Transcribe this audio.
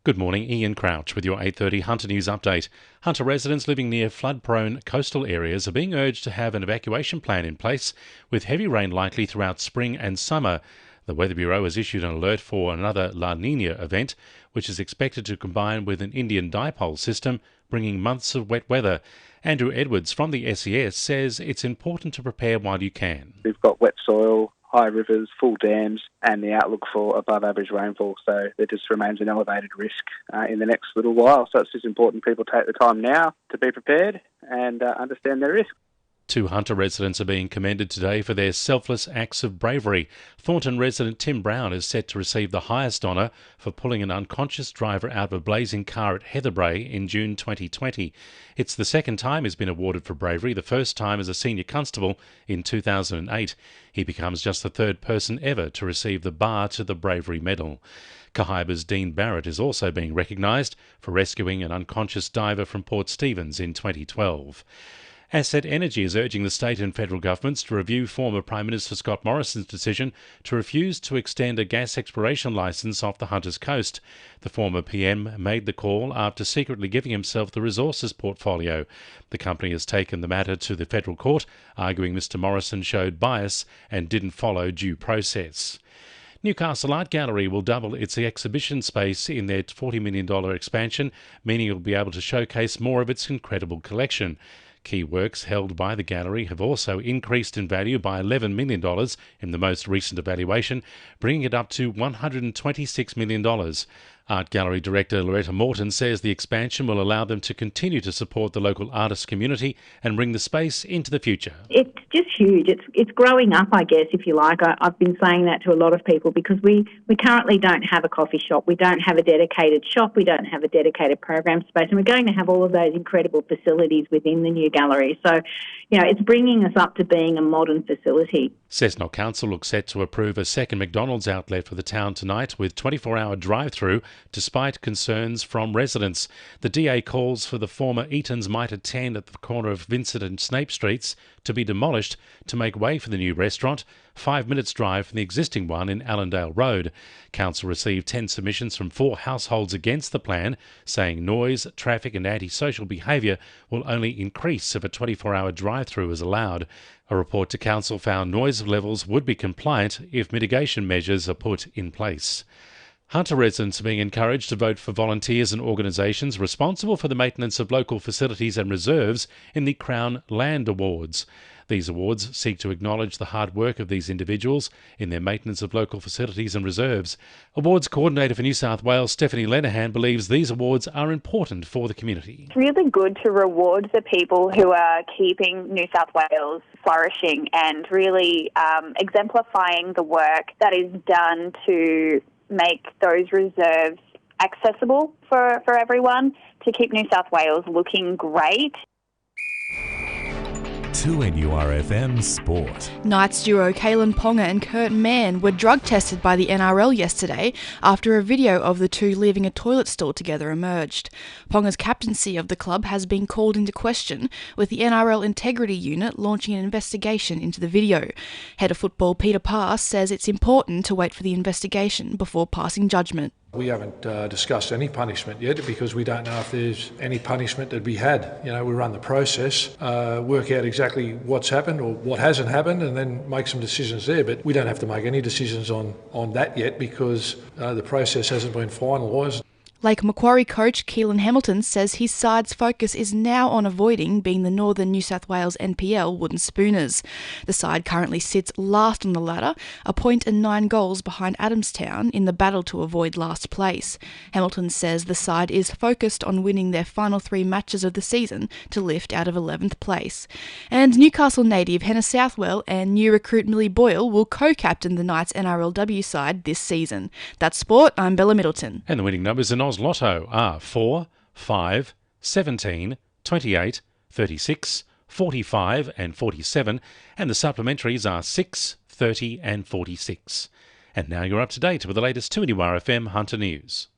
Good morning, Ian Crouch with your 8:30 Hunter News Update. Hunter residents living near flood-prone coastal areas are being urged to have an evacuation plan in place, with heavy rain likely throughout spring and summer. The Weather Bureau has issued an alert for another La Niña event, which is expected to combine with an Indian dipole system, bringing months of wet weather. Andrew Edwards from the SES says it's important to prepare while you can. We've got wet soil, high rivers, full dams, and the outlook for above average rainfall. So there just remains an elevated risk in the next little while. So it's just important people take the time now to be prepared and understand their risk. 2 Hunter residents are being commended today for their selfless acts of bravery. Thornton resident Tim Brown is set to receive the highest honour for pulling an unconscious driver out of a blazing car at Heatherbray in June 2020. It's the second time he's been awarded for bravery, the first time as a senior constable in 2008. He becomes just the third person ever to receive the bar to the Bravery Medal. Cahaiba's Dean Barrett is also being recognised for rescuing an unconscious diver from Port Stephens in 2012. Asset Energy is urging the state and federal governments to review former Prime Minister Scott Morrison's decision to refuse to extend a gas exploration licence off the Hunters Coast. The former PM made the call after secretly giving himself the resources portfolio. The company has taken the matter to the federal court, arguing Mr Morrison showed bias and didn't follow due process. Newcastle Art Gallery will double its exhibition space in their $40 million expansion, meaning it will be able to showcase more of its incredible collection. Key works held by the gallery have also increased in value by $11 million in the most recent evaluation, bringing it up to $126 million. Art Gallery Director Loretta Morton says the expansion will allow them to continue to support the local artist community and bring the space into the future. It's just huge. It's growing up, I guess, if you like. I've been saying that to a lot of people because we currently don't have a coffee shop. We don't have a dedicated shop. We don't have a dedicated program space. And we're going to have all of those incredible facilities within the new gallery. So, it's bringing us up to being a modern facility. Cessnock Council looks set to approve a second McDonald's outlet for the town tonight with 24-hour drive-through, despite concerns from residents. The DA calls for the former Eaton's Mitre 10 at the corner of Vincent and Snape Streets to be demolished to make way for the new restaurant, 5 minutes drive from the existing one in Allendale Road. Council received 10 submissions from 4 households against the plan, saying noise, traffic and antisocial behaviour will only increase if a 24-hour drive-through is allowed. A report to Council found noise levels would be compliant if mitigation measures are put in place. Hunter residents are being encouraged to vote for volunteers and organisations responsible for the maintenance of local facilities and reserves in the Crown Land Awards. These awards seek to acknowledge the hard work of these individuals in their maintenance of local facilities and reserves. Awards Coordinator for New South Wales, Stephanie Lenihan, believes these awards are important for the community. It's really good to reward the people who are keeping New South Wales flourishing and really exemplifying the work that is done to make those reserves accessible for everyone, to keep New South Wales looking great. 2NURFM Sport. Knights duo Kalen Ponga and Kurt Mann were drug tested by the NRL yesterday after a video of the two leaving a toilet stall together emerged. Ponga's captaincy of the club has been called into question, with the NRL Integrity Unit launching an investigation into the video. Head of football Peter Pass says it's important to wait for the investigation before passing judgment. We haven't discussed any punishment yet because we don't know if there's any punishment to be had. We run the process, work out exactly what's happened or what hasn't happened and then make some decisions there. But we don't have to make any decisions on that yet because the process hasn't been finalised. Lake Macquarie coach Keelan Hamilton says his side's focus is now on avoiding being the Northern New South Wales NPL Wooden Spooners. The side currently sits last on the ladder, a point and 9 goals behind Adamstown in the battle to avoid last place. Hamilton says the side is focused on winning their final 3 matches of the season to lift out of 11th place. And Newcastle native Hannah Southwell and new recruit Millie Boyle will co-captain the Knights NRLW side this season. That's sport. I'm Bella Middleton. And the winning numbers in Oz Lotto are 4, 5, 17, 28, 36, 45 and 47, and the supplementaries are 6, 30 and 46. And now you're up to date with the latest 2NURFM Hunter News.